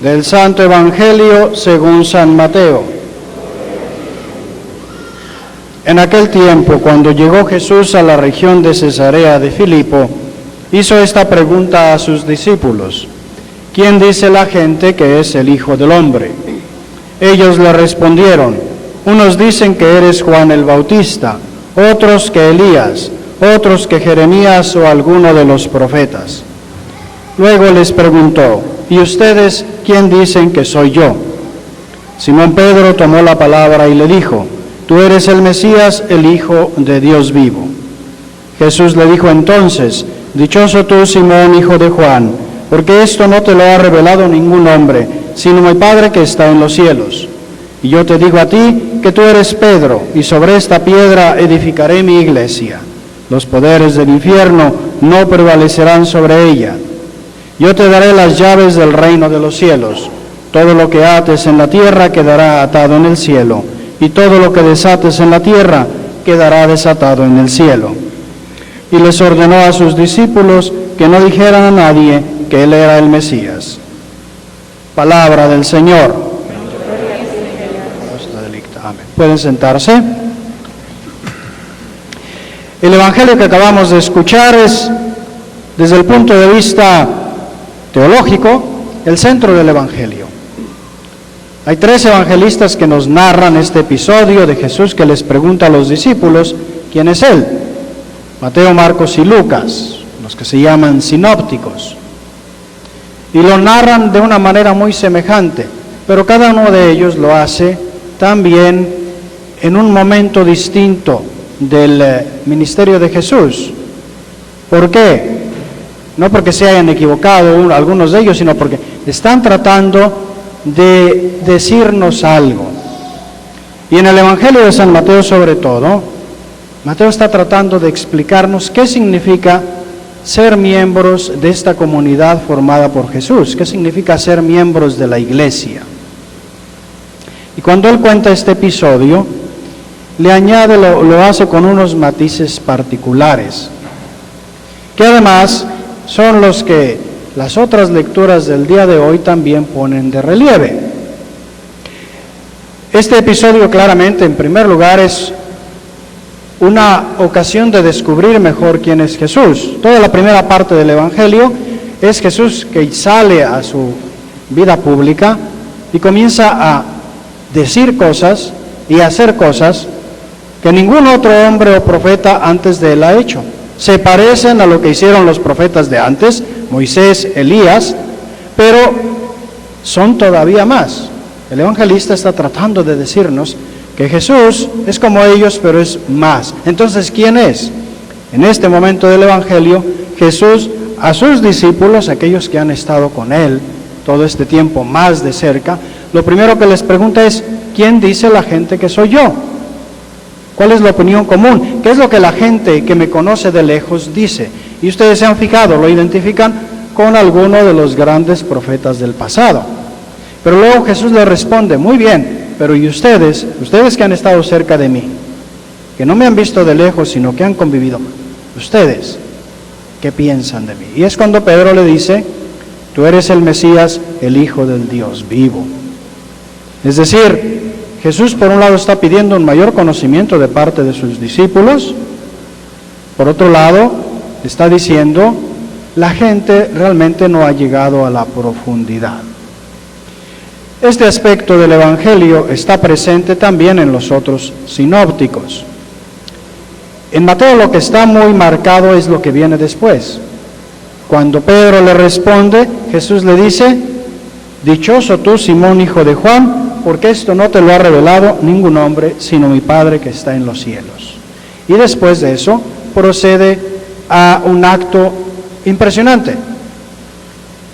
Del Santo Evangelio según San Mateo. En aquel tiempo, cuando llegó Jesús a la región de Cesarea de Filipo, hizo esta pregunta a sus discípulos: ¿quién dice la gente que es el Hijo del Hombre? Ellos le respondieron: unos dicen que eres Juan el Bautista, otros que Elías, otros que Jeremías o alguno de los profetas. Luego les preguntó: ¿y ustedes quién dicen que soy yo? Simón Pedro tomó la palabra y le dijo: tú eres el Mesías, el Hijo de Dios vivo. Jesús le dijo entonces: dichoso tú, Simón, hijo de Juan, porque esto no te lo ha revelado ningún hombre, sino mi Padre que está en los cielos. Y yo te digo a ti que tú eres Pedro, y sobre esta piedra edificaré mi iglesia. Los poderes del infierno no prevalecerán sobre ella. Yo te daré las llaves del reino de los cielos. Todo lo que ates en la tierra quedará atado en el cielo, y todo lo que desates en la tierra quedará desatado en el cielo. Y les ordenó a sus discípulos que no dijeran a nadie que él era el Mesías. Palabra del Señor. Amén. Pueden sentarse. El Evangelio que acabamos de escuchar es, desde el punto de vista teológico, el centro del Evangelio. Hay 3 evangelistas que nos narran este episodio de Jesús que les pregunta a los discípulos quién es Él. Mateo, Marcos y Lucas, los que se llaman sinópticos. Y lo narran de una manera muy semejante, pero cada uno de ellos lo hace también en un momento distinto del ministerio de Jesús. ¿Por qué? No porque se hayan equivocado algunos de ellos, sino porque están tratando de decirnos algo. Y en el Evangelio de San Mateo sobre todo, Mateo está tratando de explicarnos qué significa ser miembros de esta comunidad formada por Jesús, qué significa ser miembros de la iglesia. Y cuando él cuenta este episodio, le añade, lo hace con unos matices particulares, que además son los que las otras lecturas del día de hoy también ponen de relieve. Este episodio claramente, en primer lugar, es una ocasión de descubrir mejor quién es Jesús. Toda la primera parte del Evangelio es Jesús que sale a su vida pública y comienza a decir cosas y hacer cosas que ningún otro hombre o profeta antes de él ha hecho. Se parecen a lo que hicieron los profetas de antes, Moisés, Elías, pero son todavía más. El evangelista está tratando de decirnos que Jesús es como ellos, pero es más. Entonces, ¿quién es? En este momento del Evangelio, Jesús a sus discípulos, aquellos que han estado con Él todo este tiempo más de cerca, lo primero que les pregunta es: ¿quién dice la gente que soy yo? ¿Cuál es la opinión común? ¿Qué es lo que la gente que me conoce de lejos dice? Y ustedes se han fijado, lo identifican con alguno de los grandes profetas del pasado. Pero luego Jesús le responde: muy bien, pero ¿y ustedes? Ustedes que han estado cerca de mí, que no me han visto de lejos, sino que han convivido, ¿ustedes qué piensan de mí? Y es cuando Pedro le dice: tú eres el Mesías, el Hijo del Dios vivo. Es decir, Jesús por un lado está pidiendo un mayor conocimiento de parte de sus discípulos, por otro lado está diciendo: la gente realmente no ha llegado a la profundidad. Este aspecto del Evangelio está presente también en los otros sinópticos. En Mateo lo que está muy marcado es lo que viene después. Cuando Pedro le responde, Jesús le dice: dichoso tú, Simón, hijo de Juan, porque esto no te lo ha revelado ningún hombre, sino mi Padre que está en los cielos. Y después de eso procede a un acto impresionante,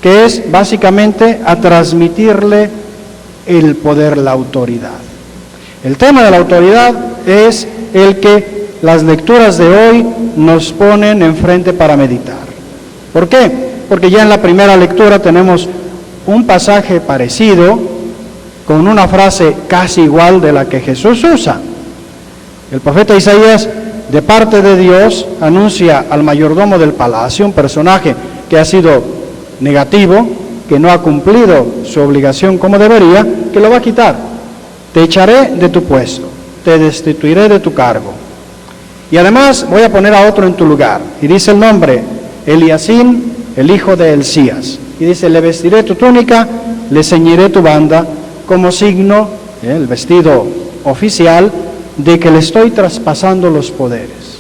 que es básicamente a transmitirle el poder, la autoridad. El tema de la autoridad es el que las lecturas de hoy nos ponen enfrente para meditar. ¿Por qué? Porque ya en la primera lectura tenemos un pasaje parecido, con una frase casi igual de la que Jesús usa. El profeta Isaías, de parte de Dios, anuncia al mayordomo del palacio, un personaje que ha sido negativo, que no ha cumplido su obligación como debería, que lo va a quitar. Te echaré de tu puesto, te destituiré de tu cargo. Y además voy a poner a otro en tu lugar. Y dice el nombre, Eliacín, el hijo de Hilcías. Y dice, le vestiré tu túnica, le ceñiré tu banda, como signo, el vestido oficial, de que le estoy traspasando los poderes.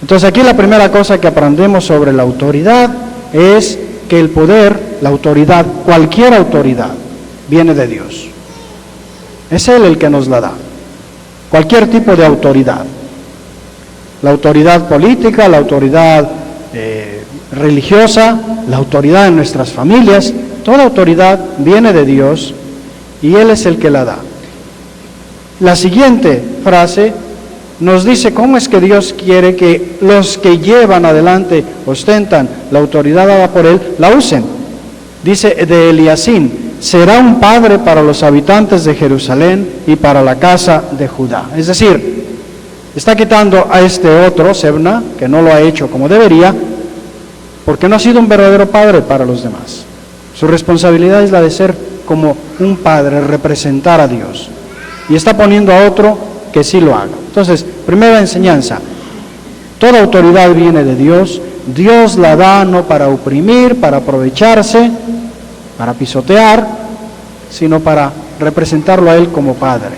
Entonces aquí la primera cosa que aprendemos sobre la autoridad es que el poder, la autoridad, cualquier autoridad, viene de Dios. Es Él el que nos la da. Cualquier tipo de autoridad. La autoridad política, la autoridad religiosa, la autoridad en nuestras familias, toda autoridad viene de Dios y Él es el que la da. La siguiente frase nos dice cómo es que Dios quiere que los que llevan adelante, ostentan la autoridad dada por Él, la usen. Dice de Eliacín, será un padre para los habitantes de Jerusalén y para la casa de Judá. Es decir, está quitando a este otro, Sebna, que no lo ha hecho como debería, porque no ha sido un verdadero padre para los demás. Su responsabilidad es la de ser como un padre, representar a Dios. Y está poniendo a otro que sí lo haga. Entonces, primera enseñanza, toda autoridad viene de Dios. Dios la da no para oprimir, para aprovecharse, para pisotear, sino para representarlo a Él como Padre.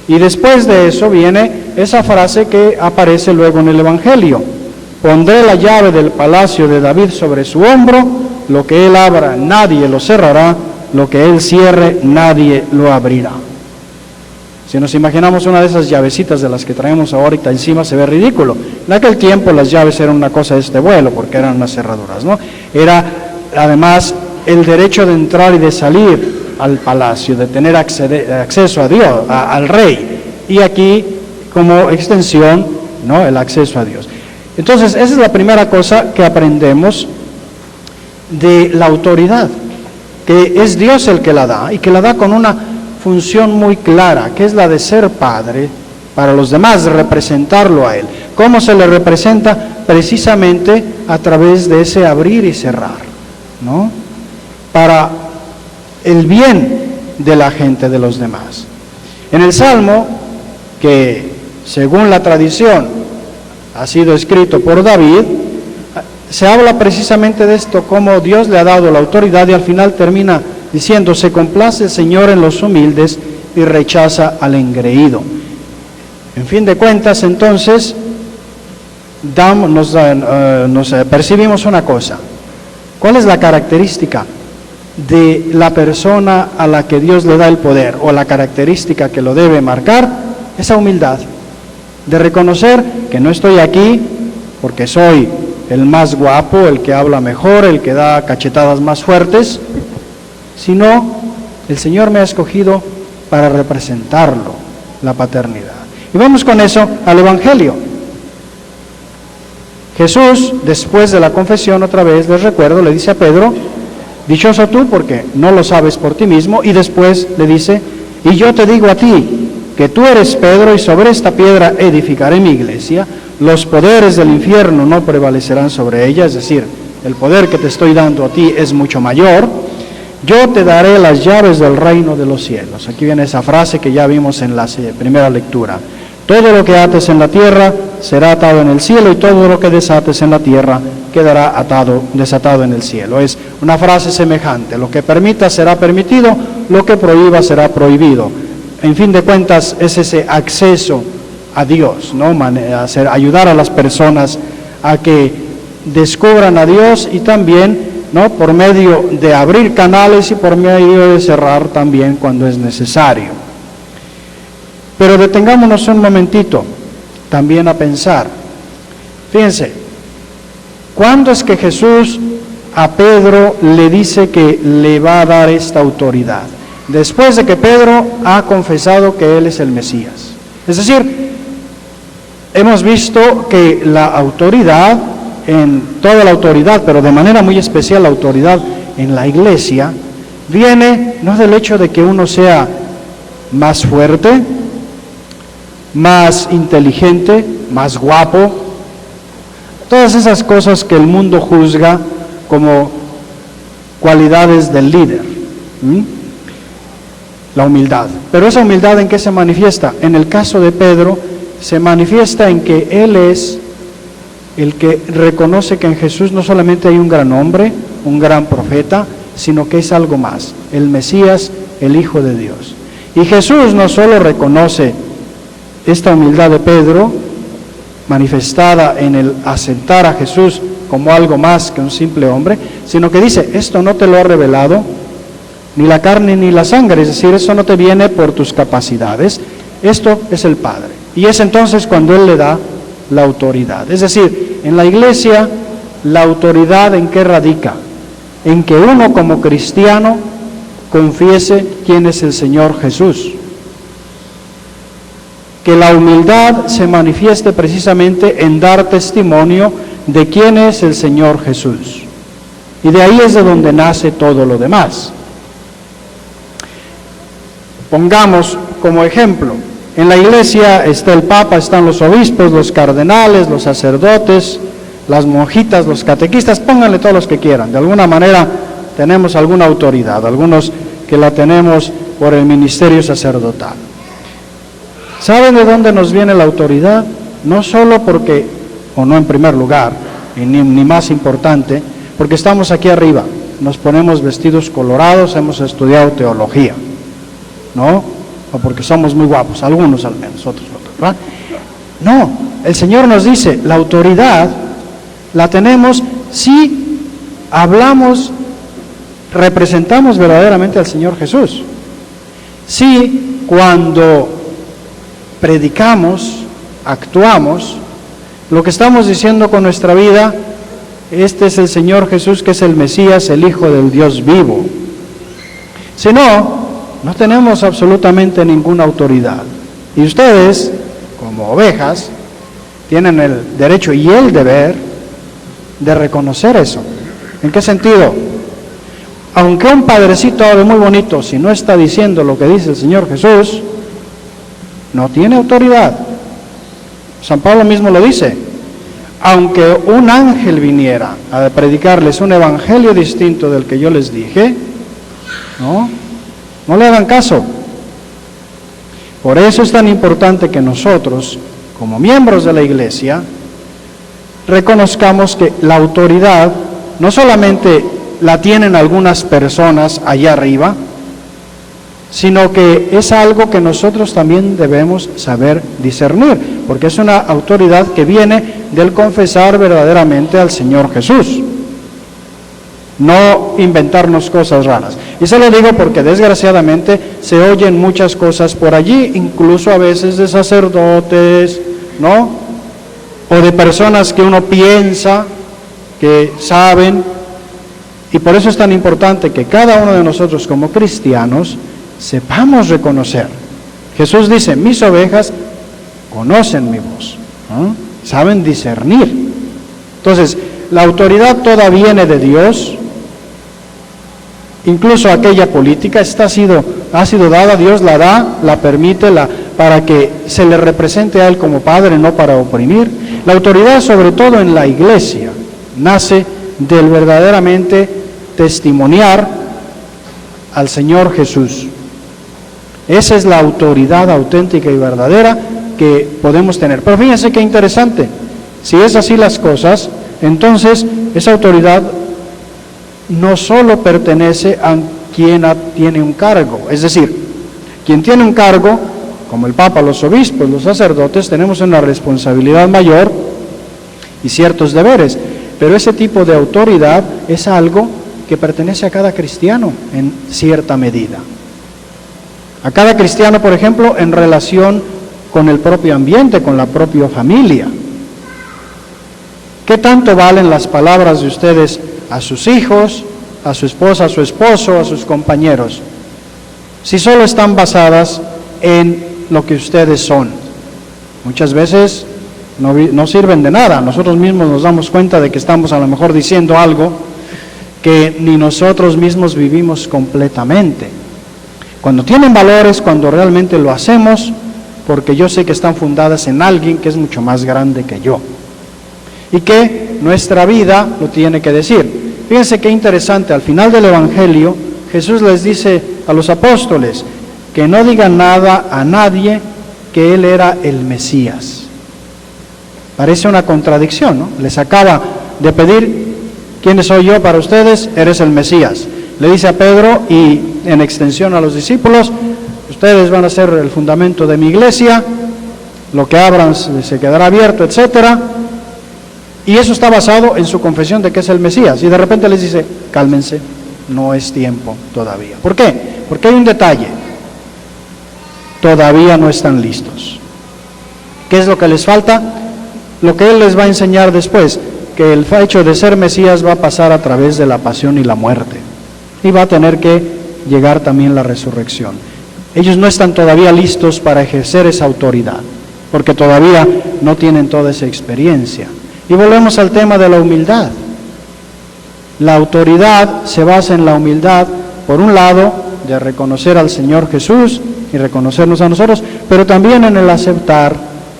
Y después de eso viene esa frase que aparece luego en el Evangelio. Pondré la llave del palacio de David sobre su hombro, lo que Él abra, nadie lo cerrará, lo que Él cierre, nadie lo abrirá. Si nos imaginamos una de esas llavecitas de las que traemos ahorita encima, se ve ridículo. En aquel tiempo las llaves eran una cosa de este vuelo, porque eran unas cerraduras, ¿no? Era además el derecho de entrar y de salir al palacio, de tener acceso a Dios, al rey. Y aquí, como extensión, ¿no?, el acceso a Dios. Entonces, esa es la primera cosa que aprendemos de la autoridad, que es Dios el que la da, y que la da con una función muy clara, que es la de ser padre para los demás, de representarlo a Él. ¿Cómo se le representa? Precisamente a través de ese abrir y cerrar, ¿no?, para el bien de la gente, de los demás. En el Salmo, que según la tradición ha sido escrito por David, se habla precisamente de esto, cómo Dios le ha dado la autoridad, y al final termina diciendo, se complace el Señor en los humildes y rechaza al engreído. En fin de cuentas, entonces, percibimos una cosa. ¿Cuál es la característica de la persona a la que Dios le da el poder, o la característica que lo debe marcar? Esa humildad, de reconocer que no estoy aquí porque soy el más guapo, el que habla mejor, el que da cachetadas más fuertes, sino el Señor me ha escogido para representarlo, la paternidad. Y vamos con eso al Evangelio. Jesús, después de la confesión, otra vez, les recuerdo, le dice a Pedro, dichoso tú porque no lo sabes por ti mismo, y después le dice, y yo te digo a ti, que tú eres Pedro, y sobre esta piedra edificaré mi iglesia, los poderes del infierno no prevalecerán sobre ella, es decir, el poder que te estoy dando a ti es mucho mayor. Yo te daré las llaves del reino de los cielos. Aquí viene esa frase que ya vimos en la primera lectura. Todo lo que ates en la tierra será atado en el cielo, y todo lo que desates en la tierra quedará desatado en el cielo. Es una frase semejante. Lo que permitas será permitido, lo que prohíba será prohibido. En fin de cuentas, es ese acceso a Dios, ¿no? Ayudar a las personas a que descubran a Dios, y también, ¿no?, por medio de abrir canales y por medio de cerrar también cuando es necesario. Pero detengámonos un momentito también a pensar. Fíjense, ¿cuándo es que Jesús a Pedro le dice que le va a dar esta autoridad? Después de que Pedro ha confesado que Él es el Mesías. Es decir, hemos visto que la autoridad, en toda la autoridad, pero de manera muy especial la autoridad en la iglesia, viene no del hecho de que uno sea más fuerte, más inteligente, más guapo, todas esas cosas que el mundo juzga como cualidades del líder. La humildad. Pero esa humildad, ¿en qué se manifiesta? En el caso de Pedro, se manifiesta en que él es el que reconoce que en Jesús no solamente hay un gran hombre, un gran profeta, sino que es algo más, el Mesías, el Hijo de Dios. Y Jesús no solo reconoce esta humildad de Pedro, manifestada en el aceptar a Jesús como algo más que un simple hombre, sino que dice, esto no te lo ha revelado ni la carne ni la sangre, es decir, eso no te viene por tus capacidades, esto es el Padre. Y es entonces cuando Él le da la autoridad. Es decir, en la iglesia, la autoridad ¿en qué radica? En que uno como cristiano confiese quién es el Señor Jesús. Que la humildad se manifieste precisamente en dar testimonio de quién es el Señor Jesús. Y de ahí es de donde nace todo lo demás. Pongamos como ejemplo, en la iglesia está el Papa, están los obispos, los cardenales, los sacerdotes, las monjitas, los catequistas, pónganle todos los que quieran. De alguna manera tenemos alguna autoridad, algunos que la tenemos por el ministerio sacerdotal. ¿Saben de dónde nos viene la autoridad? No solo porque, o no en primer lugar, y ni más importante, porque estamos aquí arriba, nos ponemos vestidos colorados, hemos estudiado teología, ¿no? O porque somos muy guapos, algunos al menos, otros, ¿verdad? No, el Señor nos dice, la autoridad la tenemos si hablamos, representamos verdaderamente al Señor Jesús. Si cuando predicamos, actuamos, lo que estamos diciendo con nuestra vida, este es el Señor Jesús, que es el Mesías, el Hijo del Dios vivo. Si no, no tenemos absolutamente ninguna autoridad. Y ustedes, como ovejas, tienen el derecho y el deber de reconocer eso. ¿En qué sentido? Aunque un padrecito de muy bonito, si no está diciendo lo que dice el Señor Jesús, no tiene autoridad. San Pablo mismo lo dice. Aunque un ángel viniera a predicarles un evangelio distinto del que yo les dije, no le hagan caso. Por eso es tan importante que nosotros, como miembros de la iglesia, reconozcamos que la autoridad no solamente la tienen algunas personas allá arriba, sino que es algo que nosotros también debemos saber discernir, porque es una autoridad que viene del confesar verdaderamente al Señor Jesús, no inventarnos cosas raras. Y se lo digo porque desgraciadamente se oyen muchas cosas por allí, incluso a veces de sacerdotes, ¿no? O de personas que uno piensa que saben, y por eso es tan importante que cada uno de nosotros como cristianos sepamos reconocer. Jesús dice, mis ovejas conocen mi voz, ¿no? Saben discernir. Entonces, la autoridad toda viene de Dios, incluso aquella política ha sido dada, Dios la da, la permite, para que se le represente a Él como Padre, no para oprimir. La autoridad, sobre todo en la iglesia, nace del verdaderamente testimoniar al Señor Jesús. Esa es la autoridad auténtica y verdadera que podemos tener. Pero fíjense qué interesante, si es así las cosas, entonces esa autoridad no solo pertenece a quien tiene un cargo, es decir, quien tiene un cargo, como el Papa, los obispos, los sacerdotes, tenemos una responsabilidad mayor y ciertos deberes, pero ese tipo de autoridad es algo que pertenece a cada cristiano en cierta medida. A cada cristiano, por ejemplo, en relación con el propio ambiente, con la propia familia. ¿Qué tanto valen las palabras de ustedes a sus hijos, a su esposa, a su esposo, a sus compañeros? Si solo están basadas en lo que ustedes son. Muchas veces no sirven de nada. Nosotros mismos nos damos cuenta de que estamos a lo mejor diciendo algo que ni nosotros mismos vivimos completamente. Cuando tienen valores, cuando realmente lo hacemos, porque yo sé que están fundadas en alguien que es mucho más grande que yo y que nuestra vida lo tiene que decir. fíjense qué interesante, al final del Evangelio, Jesús les dice a los apóstoles que no digan nada a nadie que Él era el Mesías. Parece una contradicción, ¿no? Les acaba de pedir, ¿quién soy yo para ustedes? Eres el Mesías. Le dice a Pedro y en extensión a los discípulos, ustedes van a ser el fundamento de mi iglesia, lo que abran se quedará abierto, etcétera. Y eso está basado en su confesión de que es el Mesías. Y de repente les dice, cálmense, no es tiempo todavía. ¿Por qué? Porque hay un detalle. Todavía no están listos. ¿Qué es lo que les falta? Lo que Él les va a enseñar después, que el hecho de ser Mesías va a pasar a través de la pasión y la muerte. Y va a tener que llegar también la resurrección. Ellos no están todavía listos para ejercer esa autoridad, porque todavía no tienen toda esa experiencia. Y volvemos al tema de la humildad. La autoridad se basa en la humildad, por un lado, de reconocer al Señor Jesús y reconocernos a nosotros, pero también en el aceptar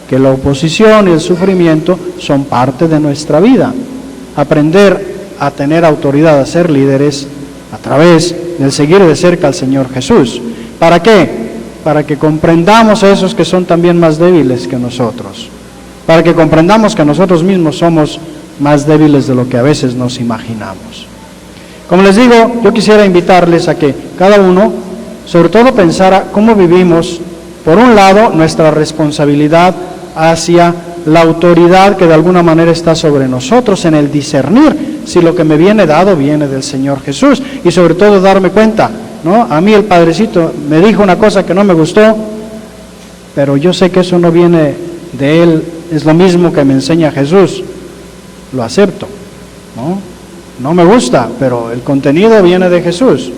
que la oposición y el sufrimiento son parte de nuestra vida. Aprender a tener autoridad, a ser líderes, a través del seguir de cerca al Señor Jesús. ¿Para qué? Para que comprendamos a esos que son también más débiles que nosotros. Para que comprendamos que nosotros mismos somos más débiles de lo que a veces nos imaginamos. Como les digo, yo quisiera invitarles a que cada uno, sobre todo, pensara cómo vivimos, por un lado, nuestra responsabilidad hacia la autoridad que de alguna manera está sobre nosotros en el discernir si lo que me viene dado viene del Señor Jesús, y sobre todo darme cuenta, ¿no? A mí el Padrecito me dijo una cosa que no me gustó, pero yo sé que eso no viene de Él, es lo mismo que me enseña Jesús, lo acepto, ¿no? No me gusta, pero el contenido viene de Jesús.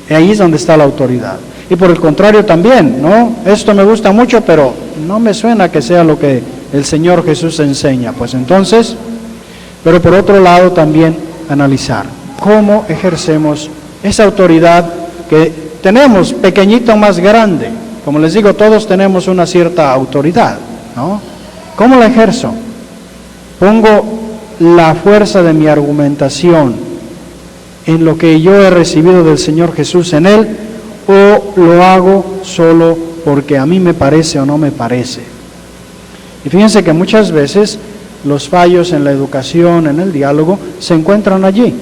Y ahí es donde está la autoridad. Y por el contrario también, ¿no? Esto me gusta mucho, pero no me suena que sea lo que el Señor Jesús enseña. Pues entonces, pero por otro lado también analizar cómo ejercemos esa autoridad que tenemos, pequeñito o más grande. Como les digo, todos tenemos una cierta autoridad, ¿no? ¿Cómo la ejerzo? Pongo la fuerza de mi argumentación en lo que yo he recibido del Señor Jesús en Él, o lo hago solo porque a mí me parece o no me parece. Y fíjense que muchas veces los fallos en la educación, en el diálogo, se encuentran allí,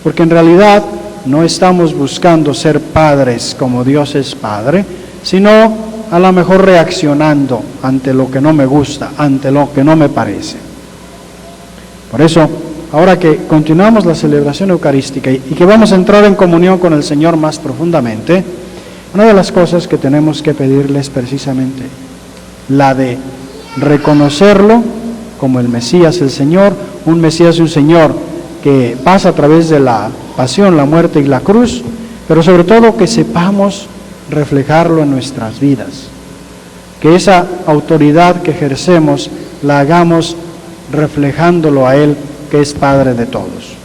porque en realidad no estamos buscando ser padres como Dios es Padre, sino a lo mejor reaccionando ante lo que no me gusta, ante lo que no me parece. Por eso, ahora que continuamos la celebración eucarística y que vamos a entrar en comunión con el Señor más profundamente, una de las cosas que tenemos que pedirle es precisamente la de reconocerlo como el Mesías, el Señor, un Mesías y un Señor que pasa a través de la pasión, la muerte y la cruz, pero sobre todo que sepamos reflejarlo en nuestras vidas, que esa autoridad que ejercemos la hagamos reflejándolo a Él, que es Padre de todos.